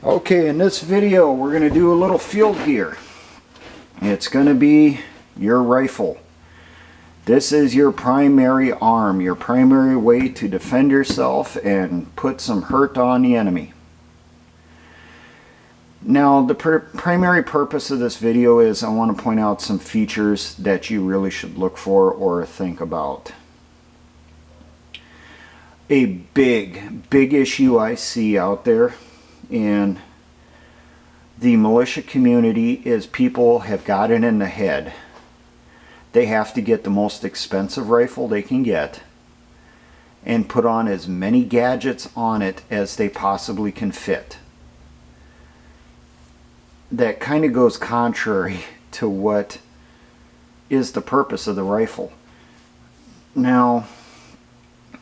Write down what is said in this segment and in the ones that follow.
Okay, in this video we're going to do a little field gear. It's going to be your rifle. This is your primary arm, your primary way to defend yourself and put some hurt on the enemy. Now the primary purpose of this video is I want to point out some features that you really should look for or think about. A big issue I see out there in the militia community is people have got it in the head they have to get the most expensive rifle they can get and put on as many gadgets on it as they possibly can fit. That kind of goes contrary to what is the purpose of the rifle. Now,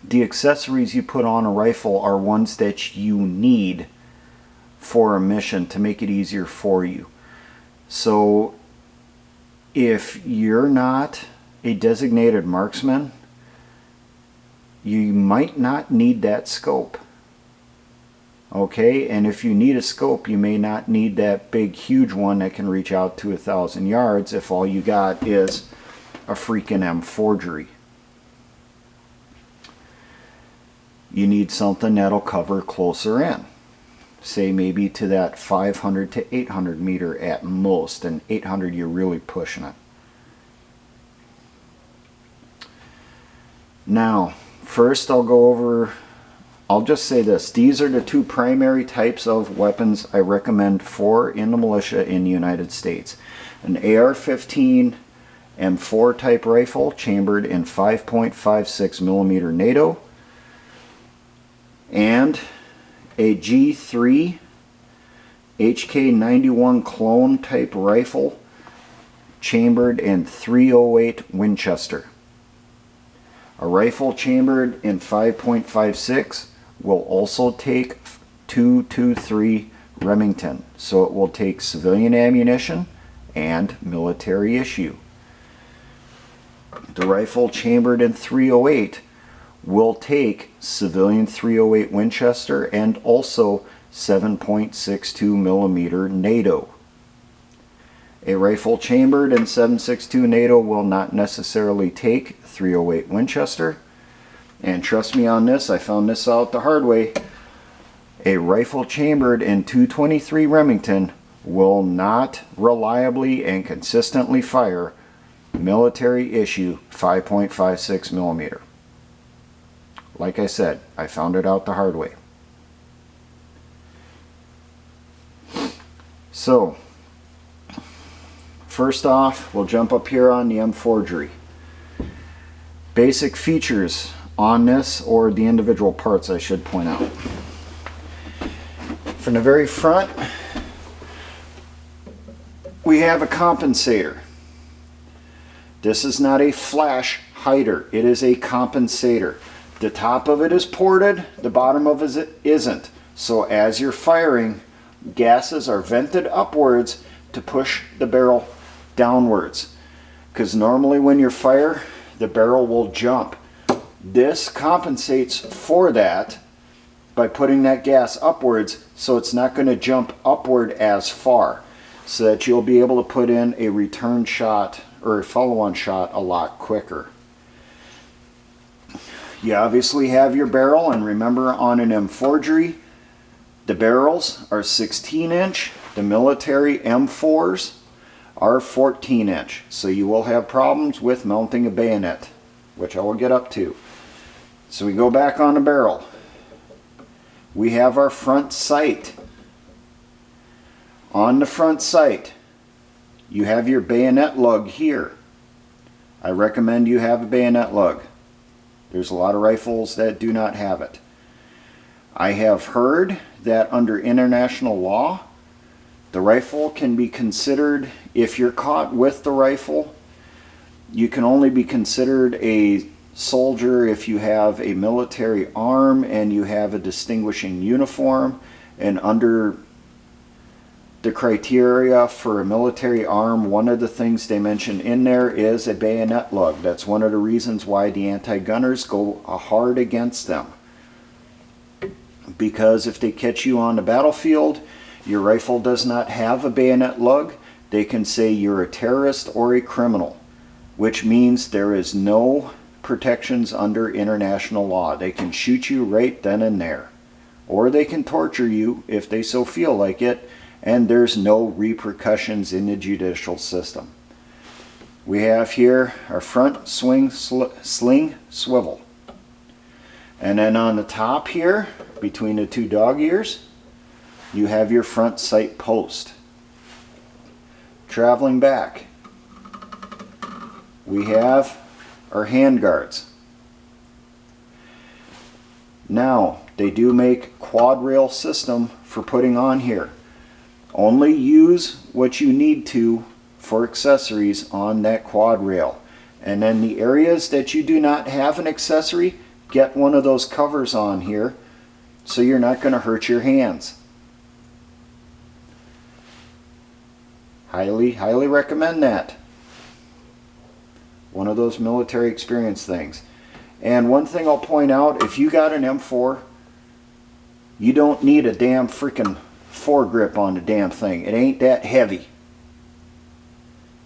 the accessories you put on a rifle are ones that you need for a mission to make it easier for you. So if you're not a designated marksman, you might not need that scope. Okay, and if you need a scope, you may not need that big huge one that can reach out to 1,000 yards if all you got is a freaking M forgery. You need something that'll cover closer in. Say maybe to that 500 to 800 meter at most, and 800 you're really pushing it. Now, first I'll just say this. These are the two primary types of weapons I recommend for in the militia in the United States. An AR-15 M4 type rifle chambered in 5.56 millimeter NATO, and a G3 HK91 clone type rifle chambered in .308 Winchester. A rifle chambered in 5.56 will also take .223 Remington, so it will take civilian ammunition and military issue. The rifle chambered in .308 will take civilian .308 Winchester and also 7.62 millimeter NATO. A rifle chambered in 7.62 NATO will not necessarily take .308 Winchester, and trust me on this, I found this out the hard way. A rifle chambered in .223 Remington will not reliably and consistently fire military issue 5.56 millimeter. Like I said, I found it out the hard way. So, first off, we'll jump up here on the M forgery. Basic features on this, or the individual parts I should point out. From the very front, we have a compensator. This is not a flash hider, it is a compensator. The top of it is ported, the bottom of it isn't. So as you're firing, gases are vented upwards to push the barrel downwards. Because normally when you fire, the barrel will jump. This compensates for that by putting that gas upwards, so it's not going to jump upward as far, so that you'll be able to put in a return shot or a follow-on shot a lot quicker. You obviously have your barrel, and remember on an M forgery, the barrels are 16 inch, the military M4s are 14 inch. So you will have problems with mounting a bayonet, which I will get up to. So we go back on the barrel. We have our front sight. On the front sight, you have your bayonet lug here. I recommend you have a bayonet lug. There's a lot of rifles that do not have it. I have heard that under international law, the rifle can be considered, if you're caught with the rifle, you can only be considered a soldier if you have a military arm and you have a distinguishing uniform. And under the criteria for a military arm, one of the things they mention in there is a bayonet lug. That's one of the reasons why the anti-gunners go hard against them. Because if they catch you on the battlefield, your rifle does not have a bayonet lug, they can say you're a terrorist or a criminal, which means there is no protections under international law. They can shoot you right then and there, or they can torture you if they so feel like it, and there's no repercussions in the judicial system. We have here our front sling swivel, and then on the top here between the two dog ears you have your front sight post. Traveling back, we have our hand guards. Now, they do make quad rail system for putting on here. Only use what you need to for accessories on that quad rail. And then the areas that you do not have an accessory, get one of those covers on here so you're not going to hurt your hands. Highly recommend that. One of those military experience things. And one thing I'll point out, if you got an M4, you don't need a damn freaking foregrip on the damn thing. It ain't that heavy.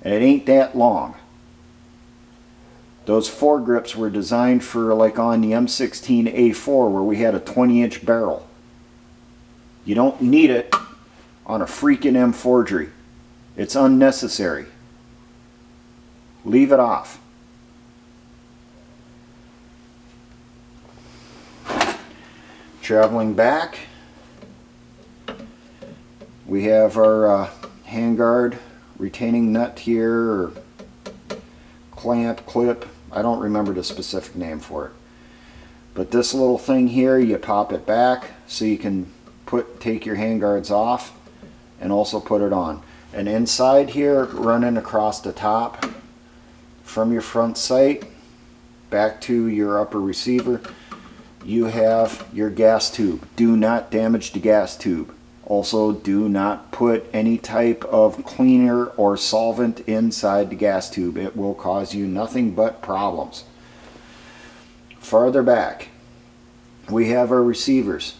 And it ain't that long. Those foregrips were designed for like on the M16A4 where we had a 20-inch barrel. You don't need it on a freaking M4. It's unnecessary. Leave it off. Traveling back, we have our handguard retaining nut here, or clamp, clip. I don't remember the specific name for it. But this little thing here, you pop it back so you can take your handguards off and also put it on. And inside here, running across the top from your front sight back to your upper receiver, you have your gas tube. Do not damage the gas tube. Also, do not put any type of cleaner or solvent inside the gas tube. It will cause you nothing but problems. Farther back, we have our receivers.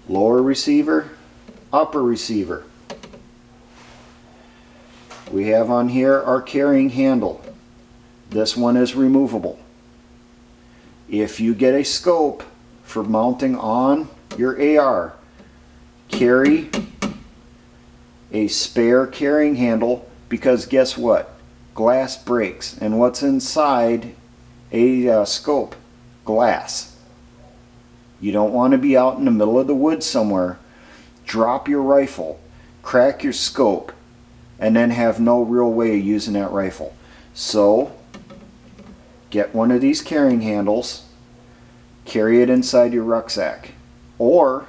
Lower receiver, upper receiver. We have on here our carrying handle. This one is removable. If you get a scope for mounting on your AR, carry a spare carrying handle, because guess what? Glass breaks, and what's inside a scope? Glass. You don't want to be out in the middle of the woods somewhere, drop your rifle, crack your scope, and then have no real way of using that rifle. So get one of these carrying handles, carry it inside your rucksack. Or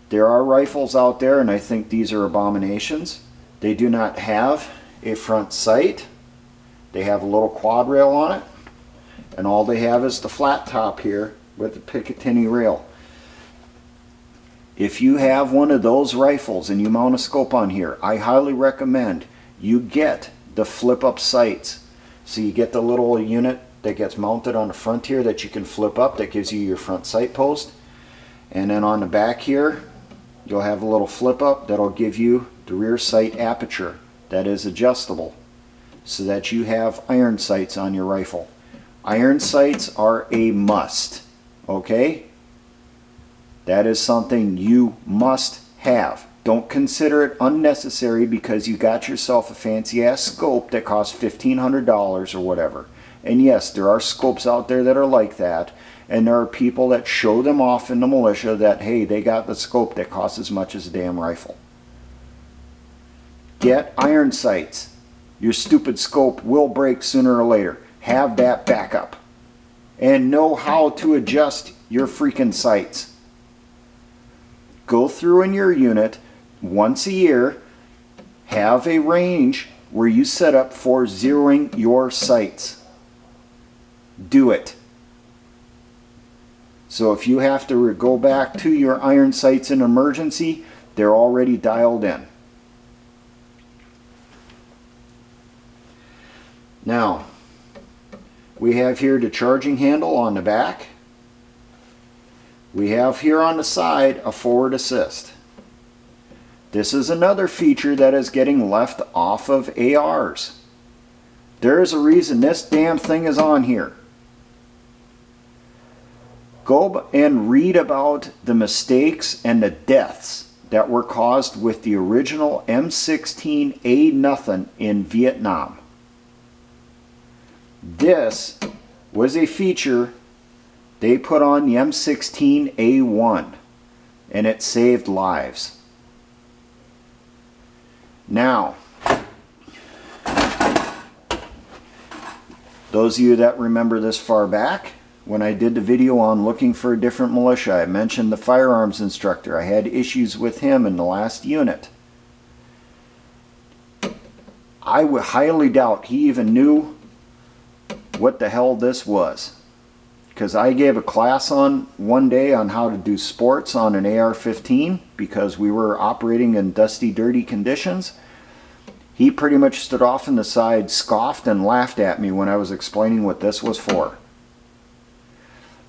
there are rifles out there, and I think these are abominations. They do not have a front sight. They have a little quad rail on it, and all they have is the flat top here with the Picatinny rail. If you have one of those rifles and you mount a scope on here, I highly recommend you get the flip up sights. So you get the little unit that gets mounted on the front here that you can flip up, that gives you your front sight post. And then on the back here, you'll have a little flip up that'll give you the rear sight aperture that is adjustable, so that you have iron sights on your rifle. Iron sights are a must, okay? That is something you must have. Don't consider it unnecessary because you got yourself a fancy ass scope that costs $1,500 or whatever. And yes, there are scopes out there that are like that, and there are people that show them off in the militia that, hey, they got the scope that costs as much as a damn rifle. Get iron sights. Your stupid scope will break sooner or later. Have that backup. And know how to adjust your freaking sights. Go through in your unit once a year, have a range where you set up for zeroing your sights. Do it. So if you have to go back to your iron sights in emergency, they're already dialed in. Now, we have here the charging handle on the back. We have here on the side a forward assist. This is another feature that is getting left off of ARs. There is a reason this damn thing is on here. Go and read about the mistakes and the deaths that were caused with the original M16A nothing in Vietnam. This was a feature they put on the M16A1, and it saved lives. Now, those of you that remember this far back, when I did the video on looking for a different militia, I mentioned the firearms instructor. I had issues with him in the last unit. I would highly doubt he even knew what the hell this was, because I gave a class on one day on how to do sports on an AR-15 because we were operating in dusty, dirty conditions. He pretty much stood off on the side, scoffed, and laughed at me when I was explaining what this was for.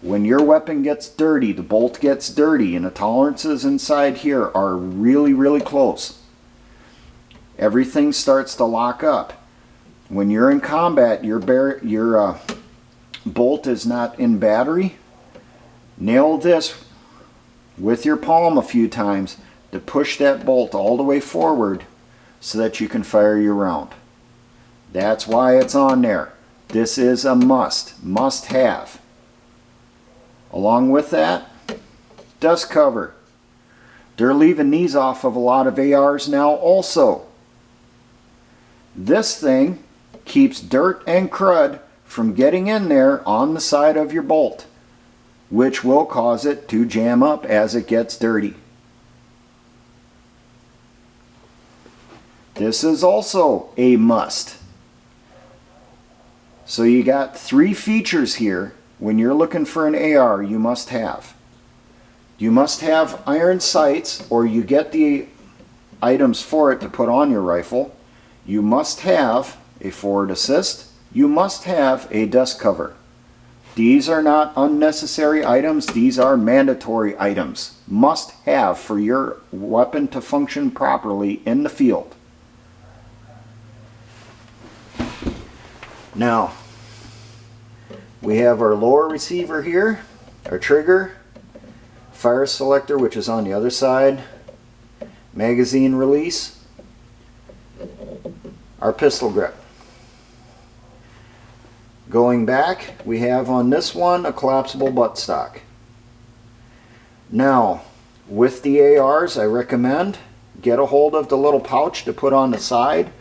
When your weapon gets dirty, the bolt gets dirty, and the tolerances inside here are really, really close. Everything starts to lock up. When you're in combat, your bolt is not in battery. Nail this with your palm a few times to push that bolt all the way forward so that you can fire your round. That's why it's on there. This is a must have. Along with that, dust cover. They're leaving these off of a lot of ARs now also. This thing keeps dirt and crud from getting in there on the side of your bolt, which will cause it to jam up as it gets dirty. This is also a must. So you got 3 features here when you're looking for an AR you must have. You must have iron sights, or you get the items for it to put on your rifle. You must have a forward assist. You must have a dust cover. These are not unnecessary items. These are mandatory items. Must have for your weapon to function properly in the field. Now, we have our lower receiver here, our trigger, fire selector, which is on the other side, magazine release, our pistol grip. Going back, we have on this one a collapsible buttstock. Now, with the ARs, I recommend get a hold of the little pouch to put on the side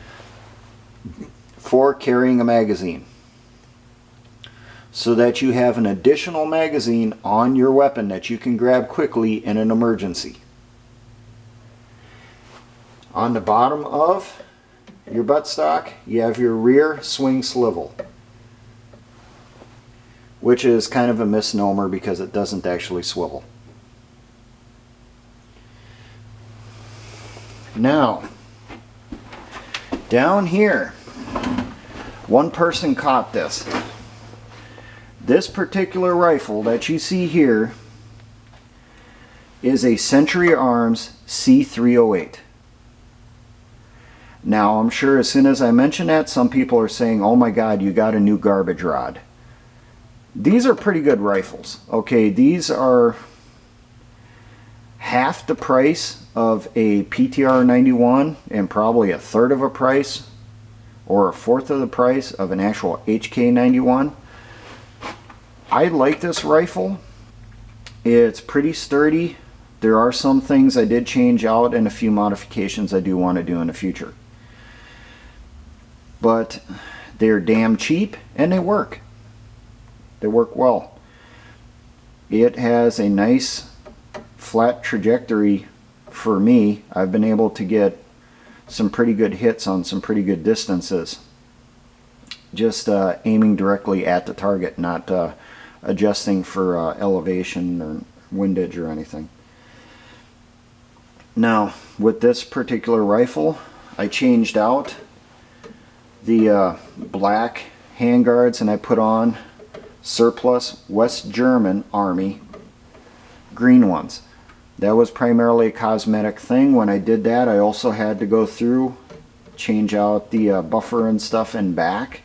for carrying a magazine, so that you have an additional magazine on your weapon that you can grab quickly in an emergency. On the bottom of your buttstock, you have your rear swing swivel, which is kind of a misnomer because it doesn't actually swivel. Now, down here, one person caught this. This particular rifle that you see here is a Century Arms C308. Now, I'm sure as soon as I mention that, some people are saying, oh my God, you got a new garbage rod. These are pretty good rifles. Okay, these are half the price of a PTR 91 and probably a third of a price or a fourth of the price of an actual HK 91. I like this rifle. It's pretty sturdy. There are some things I did change out and a few modifications I do want to do in the future. But they're damn cheap and they work. They work well. It has a nice flat trajectory for me. I've been able to get some pretty good hits on some pretty good distances. Just aiming directly at the target, not adjusting for elevation or windage or anything. Now, with this particular rifle, I changed out the black handguards and I put on surplus West German Army green ones. That was primarily a cosmetic thing. When I did that, I also had to go through, change out the buffer and stuff in back.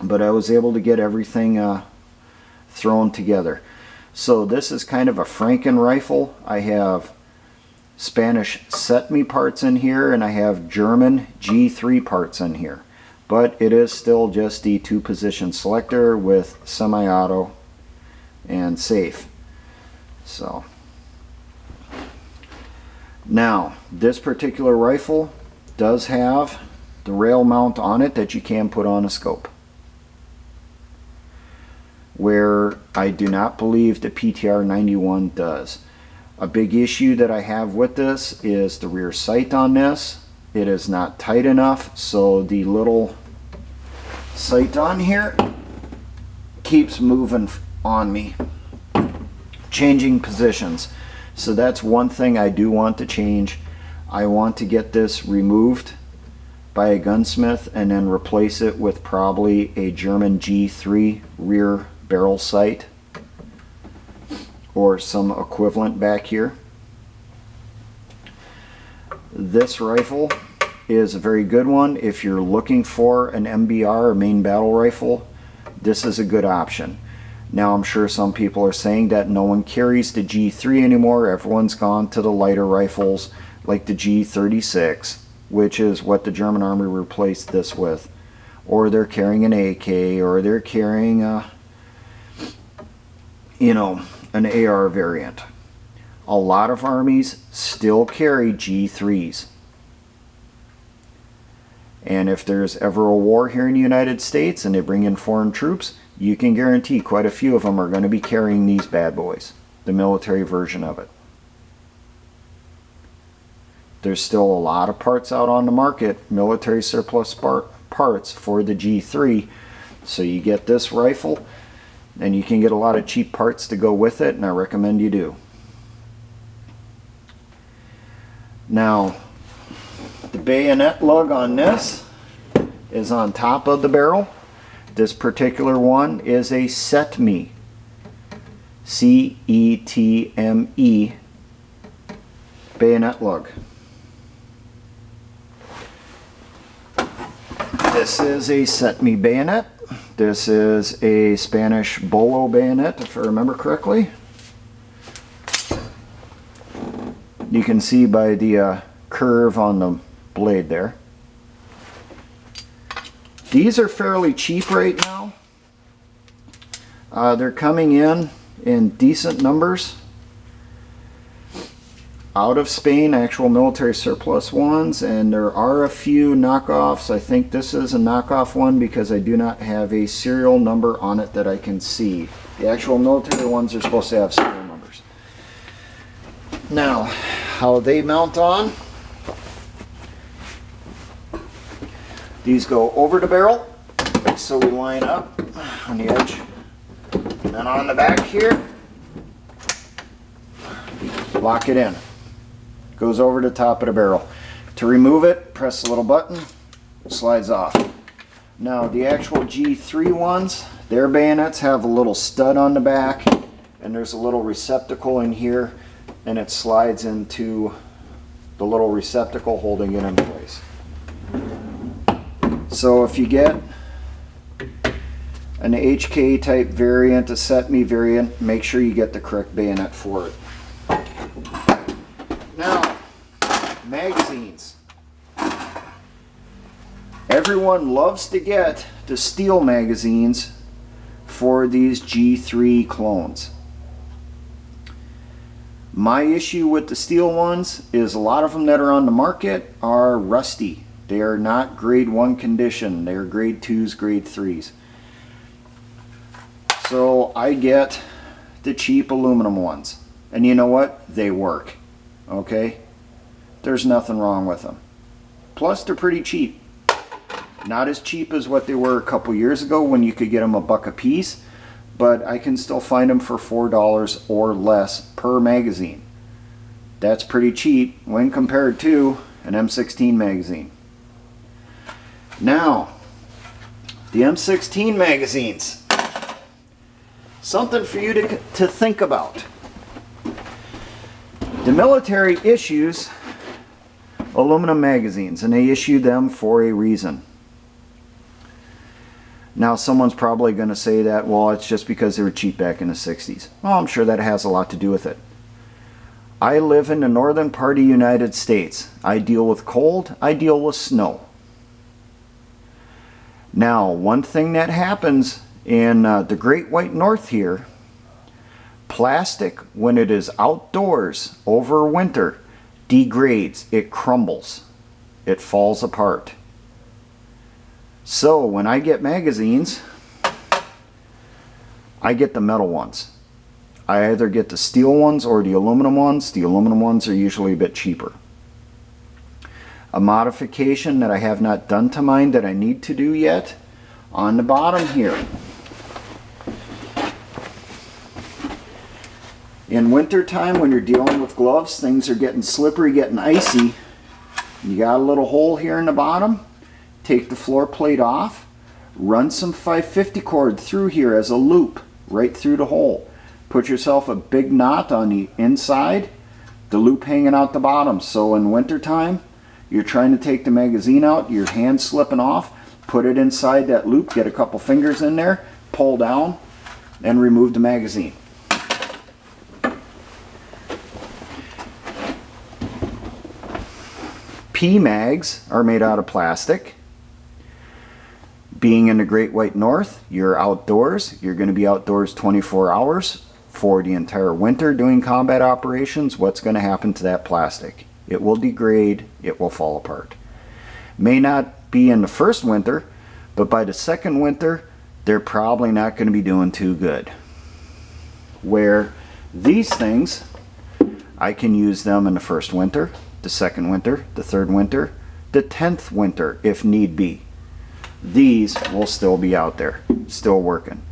But I was able to get everything thrown together. So this is kind of a Franken rifle. I have Spanish set-me parts in here, and I have German G3 parts in here. But it is still just the 2-position selector with semi-auto and safe. So now this particular rifle does have the rail mount on it that you can put on a scope, where I do not believe the PTR 91 does. A big issue that I have with this is the rear sight on this. It is not tight enough, so the little sight on here keeps moving on me, changing positions. So that's one thing I do want to change. I want to get this removed by a gunsmith and then replace it with probably a German G3 rear barrel sight or some equivalent back here. This rifle is a very good one. If you're looking for an MBR, or main battle rifle, this is a good option. Now I'm sure some people are saying that no one carries the G3 anymore. Everyone's gone to the lighter rifles like the G36, which is what the German Army replaced this with. Or they're carrying an AK, or they're carrying a, an AR variant. A lot of armies still carry G3s. And if there's ever a war here in the United States and they bring in foreign troops, you can guarantee quite a few of them are going to be carrying these bad boys, the military version of it. There's still a lot of parts out on the market, military surplus parts for the G3. So you get this rifle and you can get a lot of cheap parts to go with it, and I recommend you do. Now, the bayonet lug on this is on top of the barrel. This particular one is a set-me, C-E-T-M-E bayonet lug. This is a set-me bayonet. This is a Spanish bolo bayonet, if I remember correctly. You can see by the curve on the blade there. These are fairly cheap right now. They're coming in decent numbers out of Spain, actual military surplus ones, and there are a few knockoffs. I think this is a knockoff one because I do not have a serial number on it that I can see. The actual military ones are supposed to have serial numbers. Now, how they mount on. These go over the barrel, so we line up on the edge. And then on the back here, lock it in. Goes over the top of the barrel. To remove it, press the little button, slides off. Now the actual G3 ones, their bayonets have a little stud on the back, and there's a little receptacle in here, and it slides into the little receptacle holding it in place. So if you get an HK type variant, a set-me variant, make sure you get the correct bayonet for it. Now, magazines. Everyone loves to get the steel magazines for these G3 clones. My issue with the steel ones is a lot of them that are on the market are rusty. They are not grade 1 condition. They're grade 2s, grade 3s. So I get the cheap aluminum ones. And you know what? They work. Okay? There's nothing wrong with them. Plus, they're pretty cheap. Not as cheap as what they were a couple years ago when you could get them $1 a piece, but I can still find them for $4 or less per magazine. That's pretty cheap when compared to an M16 magazine. Now, the M16 magazines. Something for you to think about. The military issues aluminum magazines, and they issue them for a reason. Now someone's probably going to say that, well, it's just because they were cheap back in the 60s. Well, I'm sure that has a lot to do with it. I live in the northern part of the United States. I deal with cold, I deal with snow. Now, one thing that happens in the Great White North here, plastic, when it is outdoors over winter, degrades, it crumbles, it falls apart. So when I get magazines, I get the metal ones. I either get the steel ones or the aluminum ones. The aluminum ones are usually a bit cheaper. A modification that I have not done to mine that I need to do yet, on the bottom here. In winter time, when you're dealing with gloves, things are getting slippery, getting icy. You got a little hole here in the bottom. Take the floor plate off, run some 550 cord through here as a loop right through the hole. Put yourself a big knot on the inside, the loop hanging out the bottom. So in winter time, you're trying to take the magazine out, your hand slipping off, put it inside that loop, get a couple fingers in there, pull down, and remove the magazine. P-mags are made out of plastic. Being in the Great White North, you're outdoors. You're going to be outdoors 24 hours for the entire winter doing combat operations. What's going to happen to that plastic? It will degrade, it will fall apart. May not be in the first winter, but by the second winter, they're probably not going to be doing too good. Where these things, I can use them in the first winter, the second winter, the third winter, the 10th winter if need be. These will still be out there, still working.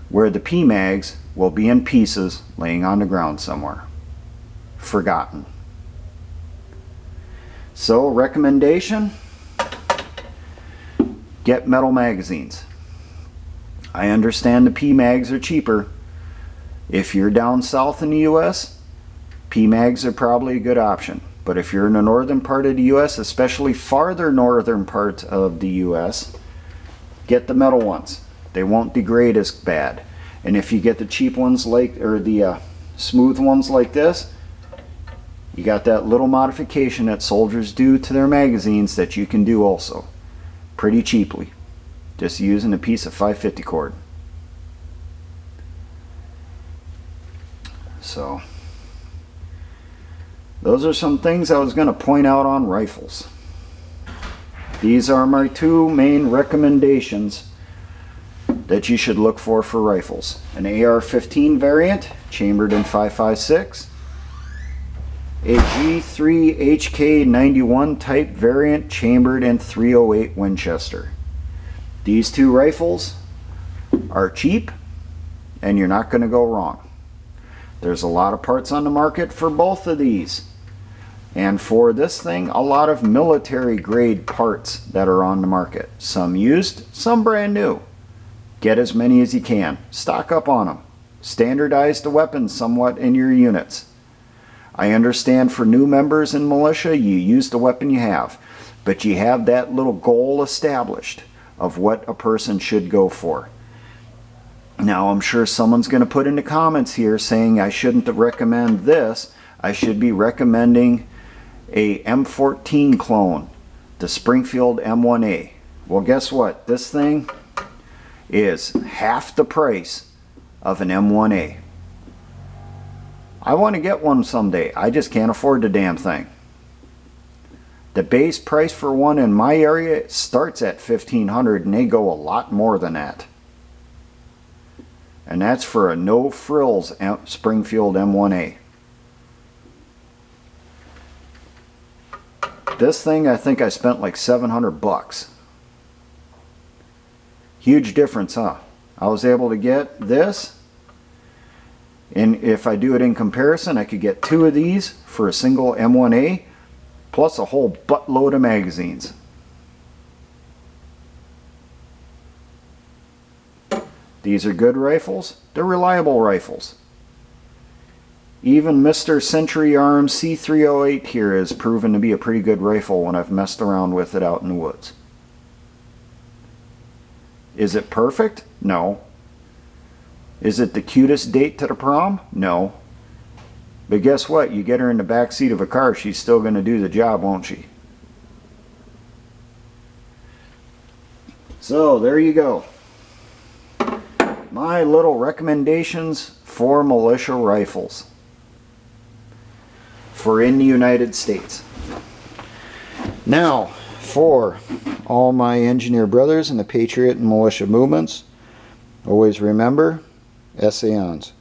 Where the P-mags will be in pieces laying on the ground somewhere. Forgotten. So, recommendation, get metal magazines. I understand the P-mags are cheaper. If you're down south in the US, P-mags are probably a good option. But if you're in the northern part of the US, especially farther northern parts of the US, get the metal ones. They won't degrade as bad. And if you get the cheap ones like, or the smooth ones like this, you got that little modification that soldiers do to their magazines that you can do also. Pretty cheaply. Just using a piece of 550 cord. So, those are some things I was going to point out on rifles. These are my two main recommendations that you should look for rifles. An AR-15 variant, chambered in 5.56. A G3 HK91 type variant, chambered in 308 Winchester. These two rifles are cheap, and you're not going to go wrong. There's a lot of parts on the market for both of these. And for this thing, a lot of military grade parts that are on the market. Some used, some brand new. Get as many as you can. Stock up on them. Standardize the weapons somewhat in your units. I understand for new members in militia, you use the weapon you have. But you have that little goal established of what a person should go for. Now, I'm sure someone's going to put in the comments here saying I shouldn't recommend this. I should be recommending a M14 clone, the Springfield M1A. Well, guess what? This thing is half the price of an M1A. I want to get one someday. I just can't afford the damn thing. The base price for one in my area starts at $1,500, and they go a lot more than that. And that's for a no frills Springfield M1A. This thing, I think I spent like $700. Huge difference, huh? I was able to get this, and if I do it in comparison, I could get two of these for a single M1A, plus a whole buttload of magazines. These are good rifles. They're reliable rifles. Even Mr. Century Arms C308 here has proven to be a pretty good rifle when I've messed around with it out in the woods. Is it perfect? No. Is it the cutest date to the prom? No. But guess what? You get her in the back seat of a car, she's still going to do the job, won't she? So there you go. My little recommendations for militia rifles for in the United States. Now, for all my engineer brothers in the Patriot and militia movements, always remember, essayons.